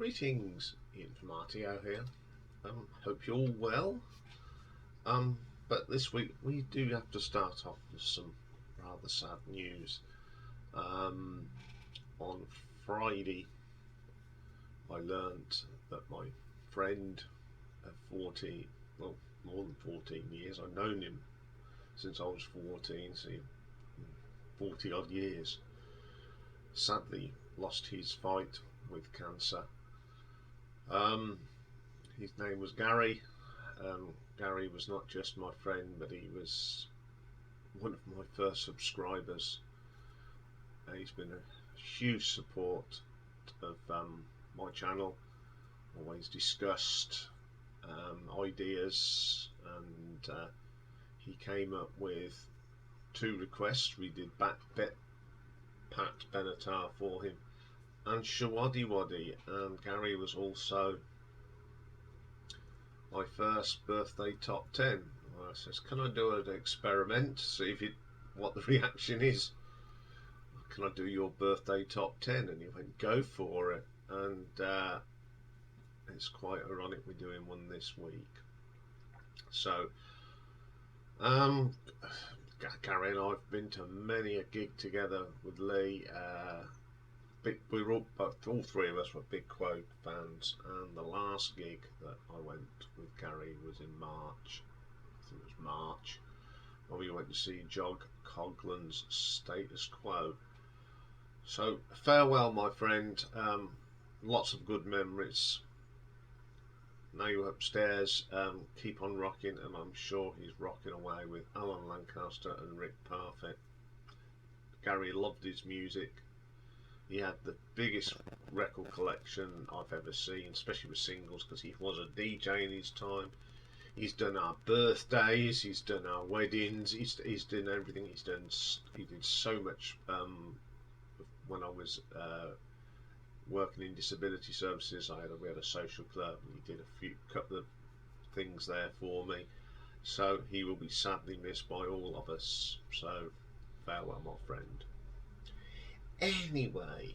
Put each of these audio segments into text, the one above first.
Greetings, Ian from RTO here. Hope you're all well. But this week we do have to start off with some rather sad news. On Friday, I learnt that my friend of 14, well, more than 14 years, I've known him since I was 14, so 40 odd years, sadly lost his fight with cancer. His name was Gary. Gary was not just my friend, but he was one of my first subscribers. He's been a huge support of my channel, always discussed ideas, and he came up with 2 requests. We did Pat Benatar for him and Shawaddy Waddy, and Gary was also my first birthday top 10. I says, can I do an experiment, see if what the reaction is? Can I do your birthday top 10? And he went, go for it. And it's quite ironic we're doing one this week. So Gary and I have been to many a gig together with Lee. All 3 of us were big Quote fans, and the last gig that I went with Gary was in March. I think it was March, when we went to see Jog Coughlan's Status Quo. So farewell, my friend. Lots of good memories. Now you're upstairs, keep on rocking, and I'm sure he's rocking away with Alan Lancaster and Rick Parfitt. Gary loved his music. He had the biggest record collection I've ever seen, especially with singles, because he was a DJ in his time. He's done our birthdays, he's done our weddings, he's done everything. He did so much. When I was working in disability services, we had a social club, and he did a couple of things there for me. So he will be sadly missed by all of us. So farewell, my friend. Anyway,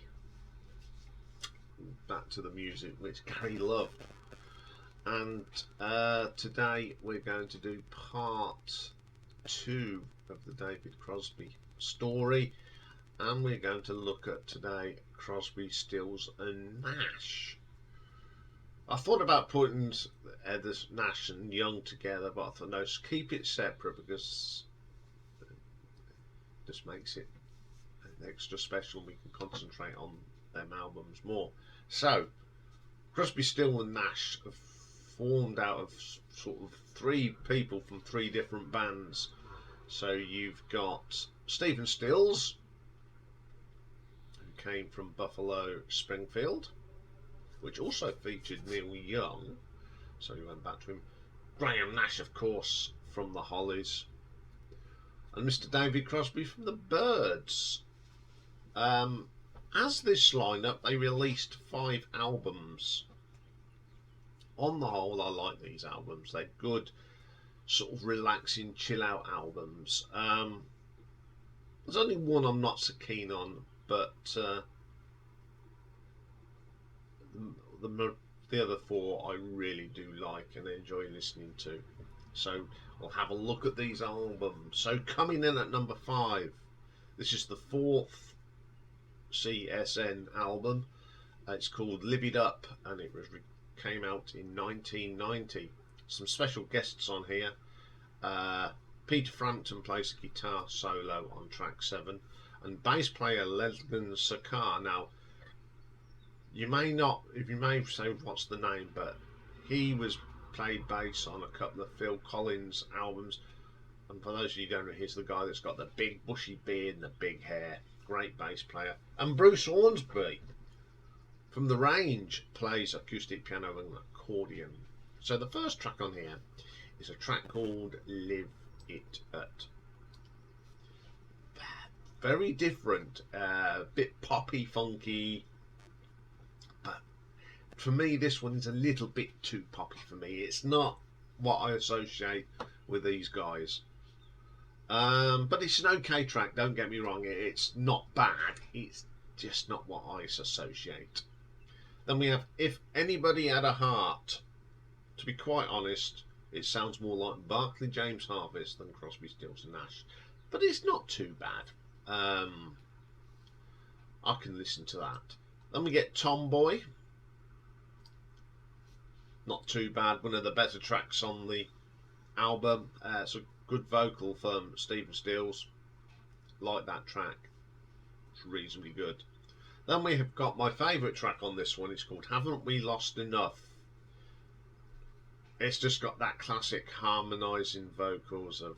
back to the music which Gary loved, and today we're going to do part 2 of the David Crosby story, and we're going to look at today Crosby, Stills and Nash. I thought about putting this Nash and Young together, but I thought no, keep it separate, because it just makes it extra special. We can concentrate on them albums more. So Crosby, Stills and Nash have formed out of sort of 3 people from 3 different bands. So you've got Stephen Stills, who came from Buffalo Springfield, which also featured Neil Young, so we went back to him. Graham Nash, of course, from the Hollies, and Mr. David Crosby from the Byrds. As this lineup, they released 5 albums. On the whole, I like these albums. They're good, sort of relaxing, chill out albums. There's only one I'm not so keen on, but the other 4 I really do like and enjoy listening to. So we'll have a look at these albums. So coming in at number 5, this is the 4th CSN album. It's called Live It Up, and it came out in 1990. Some special guests on here. Peter Frampton plays a guitar solo on track 7, and bass player Leslie Sakar. Now, you may say what's the name, but he played bass on a couple of Phil Collins albums. And for those of you who don't know, he's the guy that's got the big bushy beard and the big hair. Great bass player. And Bruce Hornsby from The Range plays acoustic piano and accordion. So the first track on here is a track called Live It Up. Very different, bit poppy, funky, but for me this one is a little bit too poppy for me. It's not what I associate with these guys. But it's an okay track, don't get me wrong. It's not bad, it's just not what I associate. Then we have If Anybody Had a Heart. To be quite honest, it sounds more like Barclay James Harvest than Crosby, Stills and Nash, but it's not too bad. I can listen to that. Then we get Tomboy. Not too bad. One of the better tracks on the album. It's a good vocal from Stephen Stills. Like that track. It's reasonably good. Then we have got my favourite track on this one. It's called Haven't We Lost Enough? It's just got that classic harmonising vocals of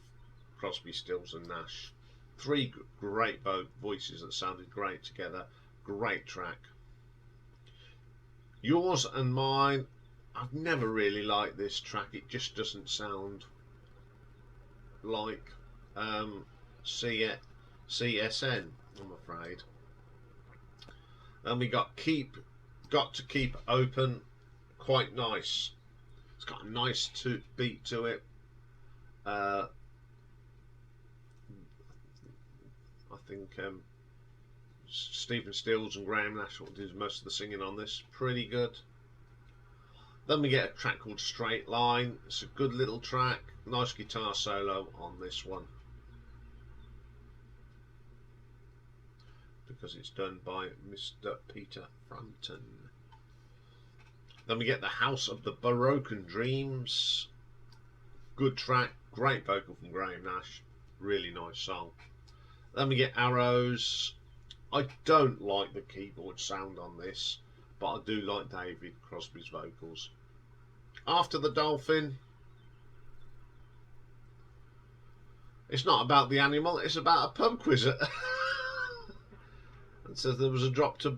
Crosby, Stills and Nash. Three great voices that sounded great together. Great track. Yours and Mine. I've never really liked this track. It just doesn't sound like CSN, I'm afraid. Then we got to Keep Open. Quite nice. It's got a nice beat to it. I think Stephen Stills and Graham Nash did most of the singing on this. Pretty good. Then we get a track called Straight Line. It's a good little track. Nice guitar solo on this one, because it's done by Mr. Peter Frampton. Then we get The House of the Broken Dreams. Good track. Great vocal from Graham Nash. Really nice song. Then we get Arrows. I don't like the keyboard sound on this, but I do like David Crosby's vocals. After the Dolphin. It's not about the animal, it's about a pub quiz. It says there was they dropped a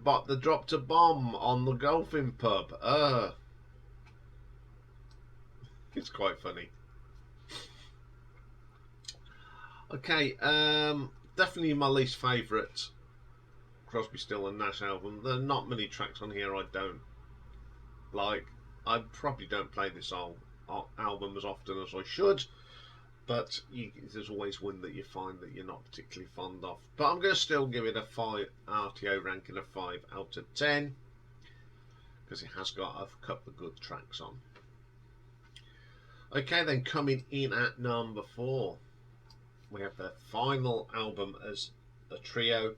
bomb on the golfing pub. It's quite funny. Okay, definitely my least favourite Crosby, Stills and Nash album. There are not many tracks on here I don't like. I probably don't play this album as often as I should, but there's always one that you find that you're not particularly fond of. But I'm going to still give it a 5 RTO ranking of 5 out of 10, because it has got a couple of good tracks on. Okay, then coming in at number 4, we have their final album as a trio,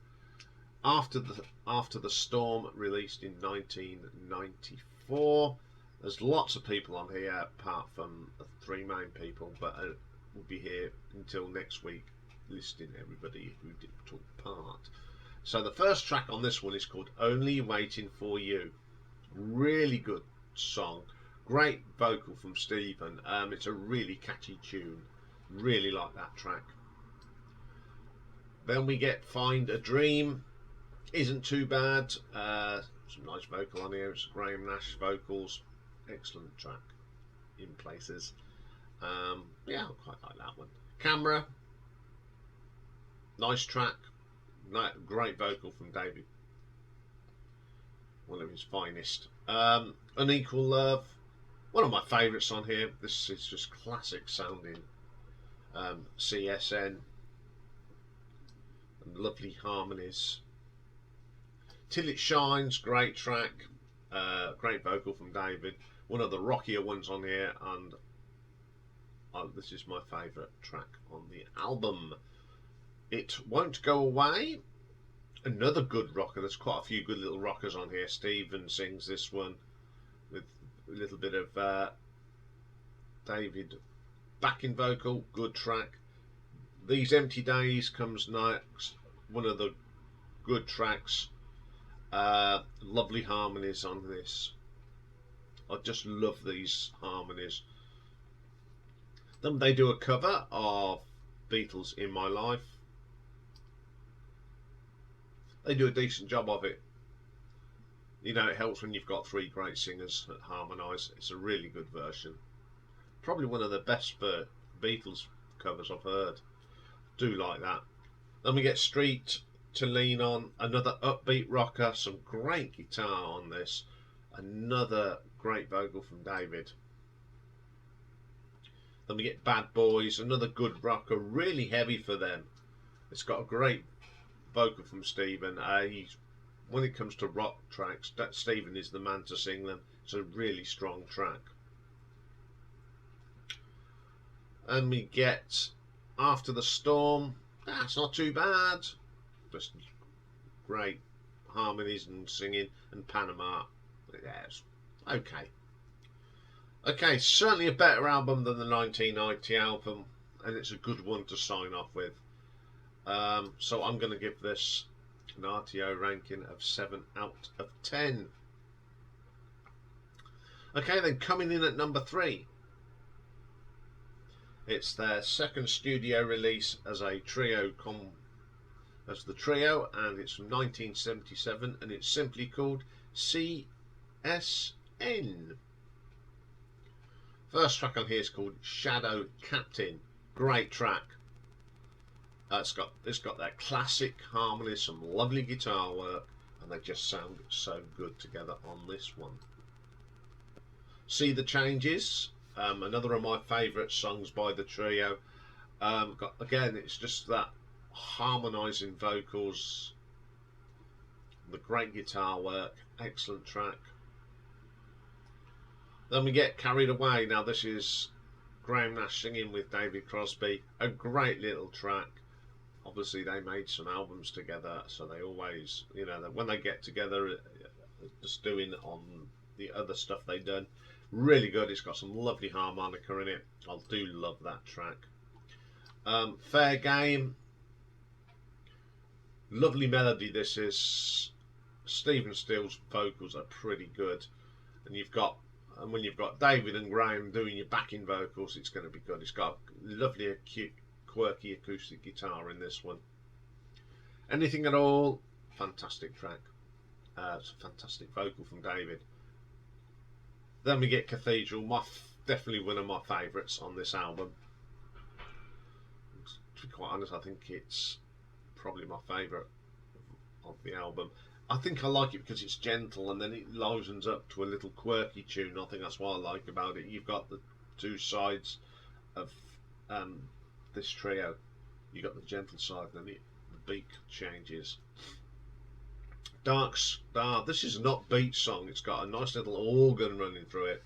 After the Storm, released in 1994. There's lots of people on here apart from the 3 main people, but we'll be here until next week listing everybody who took part. So the first track on this one is called Only Waiting for You. Really good song. Great vocal from Stephen. It's a really catchy tune. Really like that track. Then we get Find a Dream. Isn't too bad. Some nice vocal on here. It's Graham Nash vocals. Excellent track in places. Yeah, I quite like that one. Camera. Nice track. Great vocal from David. One of his finest. Unequal Love. One of my favourites on here. This is just classic sounding CSN. And lovely harmonies. Till It Shines. Great track. Great vocal from David. One of the rockier ones on here, and this is my favourite track on the album. It Won't Go Away. Another good rocker. There's quite a few good little rockers on here. Stephen sings this one with a little bit of David backing vocal. Good track. These Empty Days comes next. One of the good tracks. Lovely harmonies on this. I just love these harmonies. Then they do a cover of Beatles' In My Life. They do a decent job of it. You know, it helps when you've got 3 great singers that harmonise. It's a really good version. Probably one of the best Beatles covers I've heard. Do like that. Then we get Street to Lean On. Another upbeat rocker. Some great guitar on this. Another great vocal from David. Then we get Bad Boys. Another good rocker. Really heavy for them. It's got a great vocal from Stephen. He's when it comes to rock tracks, that Stephen is the man to sing them. It's a really strong track. And we get After the Storm. That's not too bad. Just great harmonies and singing, and Panama. Yes, okay. Okay, certainly a better album than the 1990 album, and it's a good one to sign off with. So I'm going to give this an RTO ranking of 7 out of 10. Okay, then coming in at number 3. It's their second studio release as a trio as the trio, and it's from 1977, and it's simply called CSN. First track on here is called Shadow Captain. Great track. It's got that classic harmony, some lovely guitar work, and they just sound so good together on this one. See the Changes, another of my favourite songs by the trio. Again, it's just that harmonising vocals, the great guitar work, excellent track. Then we get Carried Away. Now this is Graham Nash singing with David Crosby. A great little track. Obviously they made some albums together, so they always, you know, when they get together, just doing on the other stuff they've done, really good. It's got some lovely harmonica in it. I do love that track. Fair Game. Lovely melody this is. Stephen Steele's vocals are pretty good, and when you've got David and Graham doing your backing vocals, it's going to be good. It's got a lovely, cute, quirky acoustic guitar in this one. Anything at All, fantastic track. It's a fantastic vocal from David. Then we get Cathedral, definitely one of my favourites on this album. To be quite honest, I think it's probably my favourite of the album. I think I like it because it's gentle, and then it loosens up to a little quirky tune. I think that's what I like about it. You've got the two sides of this trio. You've got the gentle side, and then the beat changes. Dark Star. This is an upbeat song. It's got a nice little organ running through it,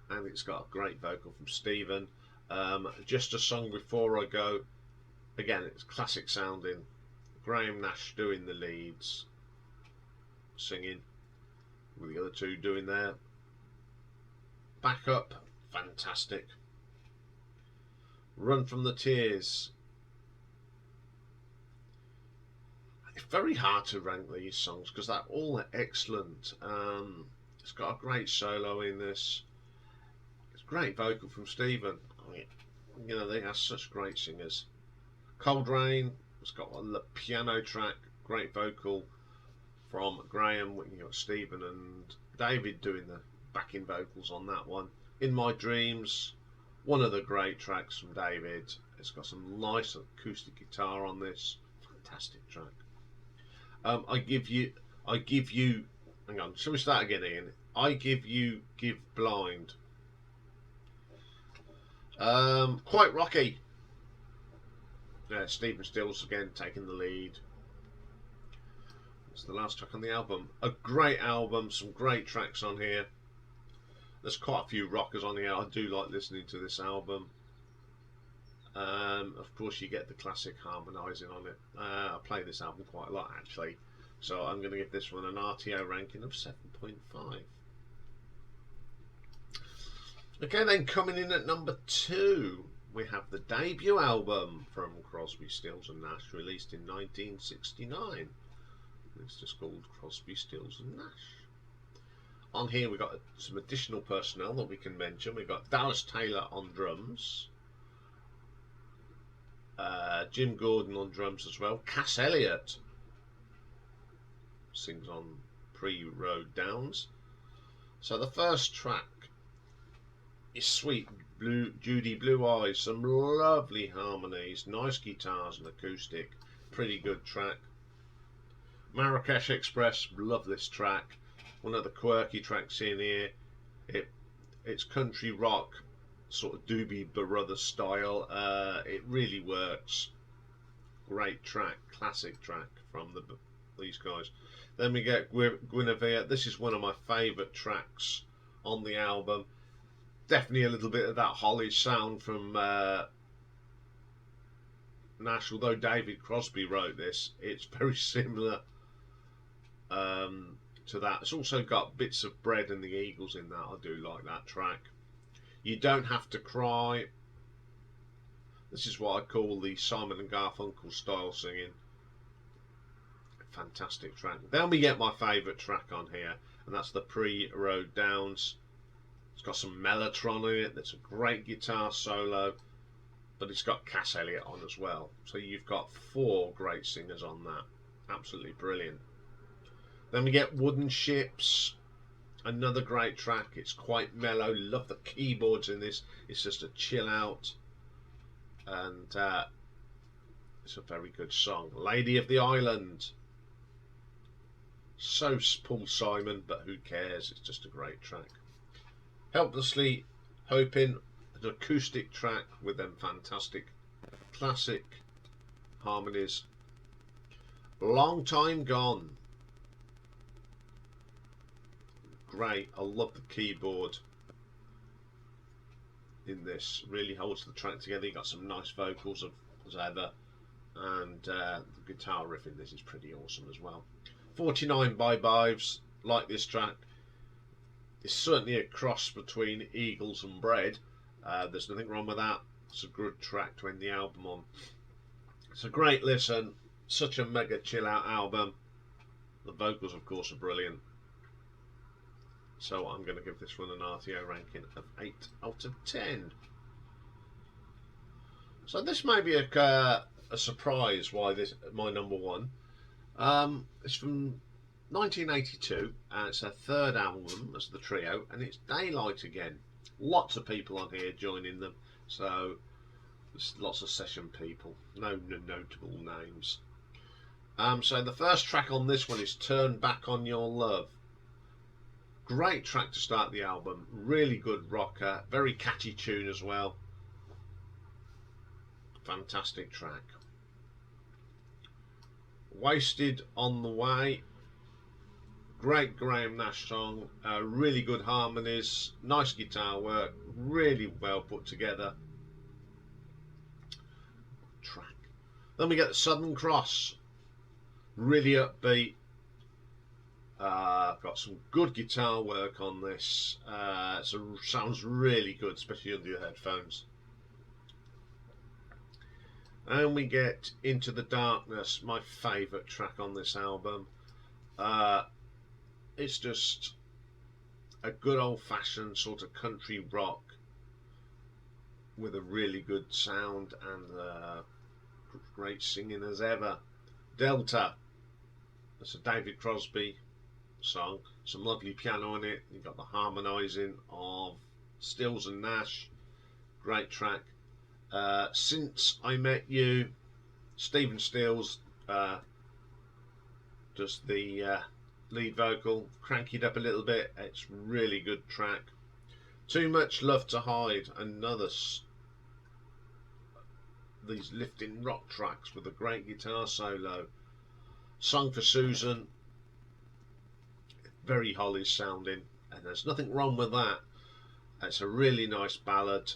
and it's got a great vocal from Stephen. Just a Song Before I Go. Again, it's classic sounding. Graham Nash doing the leads, singing, with the other two doing their backup. Fantastic. Run From the Tears. It's very hard to rank these songs because they're all excellent. It's got a great solo in this. It's a great vocal from Stephen. I mean, you know, they are such great singers. Cold Rain. It's got a piano track, great vocal from Graham. You got Stephen and David doing the backing vocals on that one. In My Dreams, one of the great tracks from David. It's got some nice acoustic guitar on this. Fantastic track. I give you. Hang on, shall we start again, Ian? I Give You, Give Blind. Quite rocky. Yeah, Stephen Stills again taking the lead. It's the last track on the album. A great album, some great tracks on here. There's quite a few rockers on here. I do like listening to this album. Of course, you get the classic harmonising on it. I play this album quite a lot actually, so I'm going to give this one an RTO ranking of 7.5. Okay, then coming in at number 2. We have the debut album from Crosby, Stills and Nash, released in 1969. It's just called Crosby, Stills and Nash. On here we've got some additional personnel that we can mention. We've got Dallas Taylor on drums, Jim Gordon on drums as well. Cass Elliot sings on Pre-Road Downs. So the first track is Sweet Judy Blue Eyes. Some lovely harmonies, nice guitars and acoustic. Pretty good track. Marrakesh Express, love this track. One of the quirky tracks in here. It's country rock, sort of Doobie Brothers style. It really works. Great track, classic track from these guys. Then we get Guinevere. This is one of my favourite tracks on the album. Definitely a little bit of that Holly sound from Nash. Although David Crosby wrote this, it's very similar to that. It's also got bits of Bread and the Eagles in that. I do like that track. You Don't Have to Cry. This is what I call the Simon and Garfunkel style singing. Fantastic track. Then we get my favourite track on here, and that's the Pre-Road Downs. It's got some Mellotron in it. That's a great guitar solo, but it's got Cass Elliot on as well. So you've got 4 great singers on that. Absolutely brilliant. Then we get Wooden Ships. Another great track. It's quite mellow. Love the keyboards in this. It's just a chill out, and it's a very good song. Lady of the Island. So Paul Simon, but who cares? It's just a great track. Helplessly Hoping, an acoustic track with them fantastic classic harmonies. Long Time Gone. Great. I love the keyboard in this. Really holds the track together. You got some nice vocals as ever, and the guitar riff in this is pretty awesome as well. 49 by Bives. Like this track. It's certainly a cross between Eagles and Bread. There's nothing wrong with that. It's a good track to end the album on. It's a great listen. Such a mega chill out album. The vocals, of course, are brilliant. So I'm going to give this one an RTO ranking of 8 out of 10. So this may be a surprise why this my number one. It's from 1982, and it's their 3rd album as the trio, and it's Daylight again. Lots of people on here joining them, so there's lots of session people, no notable names. So the first track on this one is Turn Back on Your Love. Great track to start the album, really good rocker, very catchy tune as well. Fantastic track. Wasted on the Way. Great Graham Nash song, really good harmonies, nice guitar work, really well put together. Track. Then we get Southern Cross, really upbeat. Got some good guitar work on this. Sounds really good, especially under your headphones. And we get Into the Darkness, my favourite track on this album. It's just a good old-fashioned sort of country rock with a really good sound and great singing as ever. Delta. That's a David Crosby song. Some lovely piano in it. You've got the harmonising of Stills and Nash. Great track. Since I Met You, Stephen Stills does the lead vocal, crank it up a little bit. It's really good track. Too Much Love to Hide, another these lifting rock tracks with a great guitar solo. Song for Susan, very Holly sounding, and there's nothing wrong with that. It's a really nice ballad.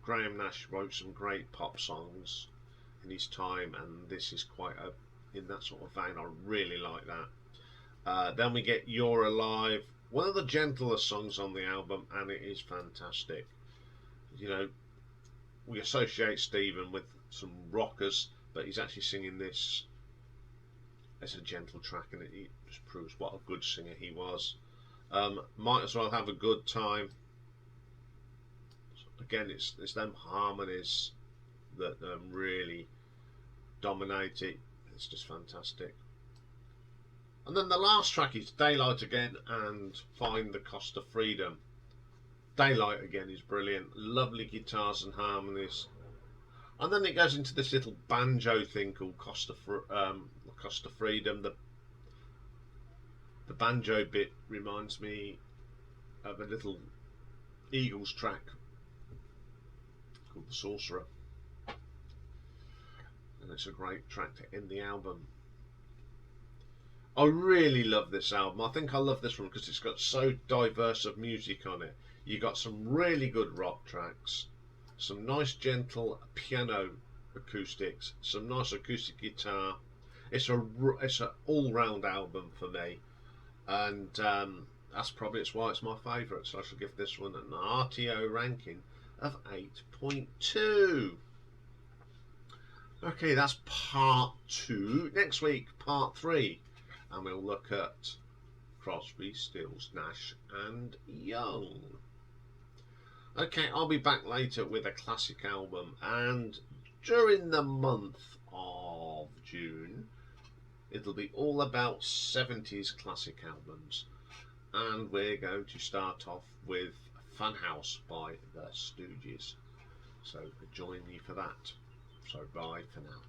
Graham Nash wrote some great pop songs in his time, and this is quite in that sort of vein. I really like that. Then we get You're Alive, one of the gentler songs on the album, and it is fantastic. You know, we associate Stephen with some rockers, but he's actually singing this as a gentle track, and it just proves what a good singer he was. Might As Well Have a Good Time. Again, it's them harmonies that really dominate it. It's just fantastic. And then the last track is Daylight again and Find the Cost of Freedom. Daylight again is brilliant. Lovely guitars and harmonies. And then it goes into this little banjo thing called Cost of Freedom. The banjo bit reminds me of a little Eagles track called The Sorcerer. And it's a great track to end the album. I really love this album. I think I love this one because it's got so diverse of music on it. You got some really good rock tracks, some nice gentle piano acoustics, some nice acoustic guitar. It's a all round album for me, and it's why it's my favourite. So I shall give this one an RTO ranking of 8.2. Okay, that's part 2. Next week, part 3, and we'll look at Crosby, Stills, Nash and Young. Okay, I'll be back later with a classic album, and during the month of June it'll be all about 70s classic albums, and we're going to start off with Funhouse by the Stooges. So join me for that. So bye for now.